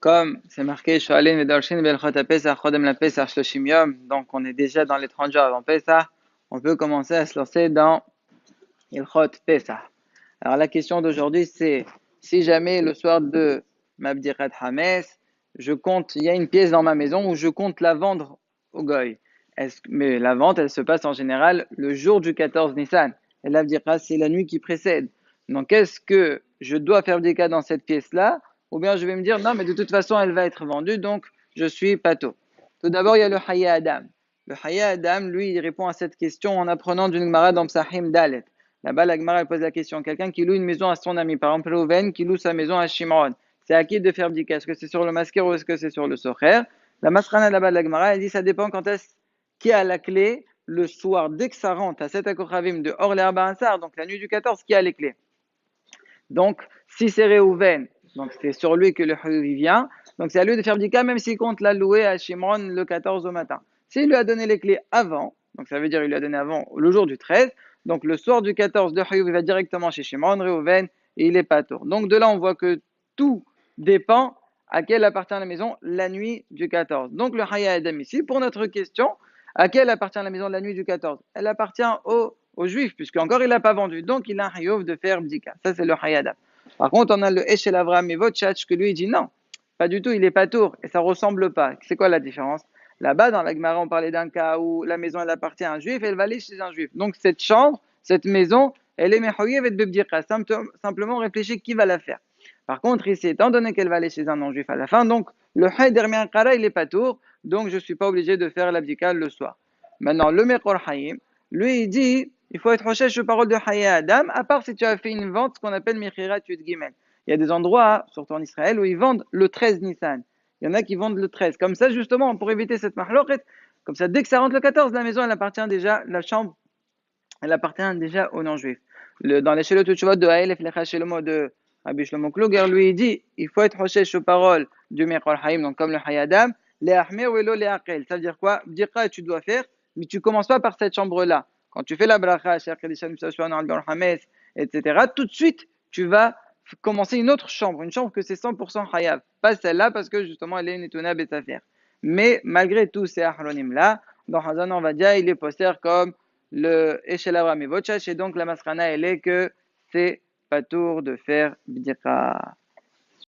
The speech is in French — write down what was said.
Comme c'est marqué, Shoalin Vedarshin Belchot Pesach, Chodem la Pesach Shloshim Yom, donc on est déjà dans les 30 jours avant Pesach, on peut commencer à se lancer dans Ilchot Pesach. Alors la question d'aujourd'hui c'est, si jamais le soir de Mabdirat Hames, je compte, il y a une pièce dans ma maison où je compte la vendre au Goy. Mais la vente, elle se passe en général le jour du 14 Nissan. Et l'Abdira, c'est la nuit qui précède. Donc est-ce que je dois faire des cas dans cette pièce-là, ou bien je vais me dire, non, mais de toute façon, elle va être vendue, donc je suis pato. Tout d'abord, il y a le Hayya Adam. Le Hayya Adam, lui, il répond à cette question en apprenant d'une Gemara dans Psahim Dalet. Là-bas, la Gemara pose la question. Quelqu'un qui loue une maison à son ami, par exemple Reuven, qui loue sa maison à Shimon, c'est à qui de faire bdika? Est-ce que c'est sur le masker ou est-ce que c'est sur le socher? La masrana là-bas de la Gemara, elle dit ça dépend quand est-ce qui a la clé le soir, dès que ça rentre à 7 akochavim de Or Ansar, donc la nuit du 14, qui a les clés. Donc, si c'est Reuven, donc c'est sur lui que le Hayuv vient, donc c'est à lui de faire bdika même s'il compte la louer à Shimon le 14 au matin. S'il lui a donné les clés avant, donc ça veut dire qu'il lui a donné avant le jour du 13, donc le soir du 14 de Hayuv va directement chez Shimon, Reuven, et il est pas tour. Donc de là, on voit que tout dépend à quelle appartient la maison la nuit du 14. Donc le Hayya Adam ici, pour notre question, à quelle appartient la maison la nuit du 14? Elle appartient aux Juifs, puisque encore il n'a pas vendu. Donc il a un Hayuv de faire Bdika. Ça c'est le Hayya Adam. Par contre, on a le Eshel Avram et Votchach que lui il dit non, pas du tout, il est pas tour et ça ressemble pas. C'est quoi la différence? Là-bas, dans la Gemara, on parlait d'un cas où la maison elle appartient à un juif et elle va aller chez un juif. Donc cette chambre, cette maison, elle est mechoyev et bebdika. Simplement réfléchir qui va la faire. Par contre, ici, étant donné qu'elle va aller chez un non-juif à la fin, donc le Hayder Miankara, il est pas tour, donc je ne suis pas obligé de faire l'abdika le soir. Maintenant, le Mekor Hayim, lui, il dit, il faut être recherche aux paroles de Hayya Adam, à part si tu as fait une vente, ce qu'on appelle Mechirat Yud Gimel. Il y a des endroits, surtout en Israël, où ils vendent le 13 Nissan. Il y en a qui vendent le 13. Comme ça, justement, pour éviter cette mahloket, comme ça, dès que ça rentre le 14, la maison, elle appartient déjà, la chambre, elle appartient déjà aux non-juifs. Dans les Shelot Tshuvot de Haelef Lecha Shelomo de Rabbi Shlomo Kluger, lui, il dit, il faut être recherche aux paroles du Mechor Haim, donc comme le Hayadam, les Ahmer ou le Leakel. Ça veut dire quoi? Dire tu dois faire, mais tu commences pas par cette chambre-là. Quand tu fais la bracha, etc., tout de suite, tu vas commencer une autre chambre, une chambre que c'est 100% Hayav. Pas celle-là parce que justement, elle est Netuna Betafir. Mais malgré tous ces Ahronim-là, dans Hazan, on va dire, il est posté comme le Eshel Avram et Votchach, et donc la masrana, elle est que c'est pas tour de faire bdira.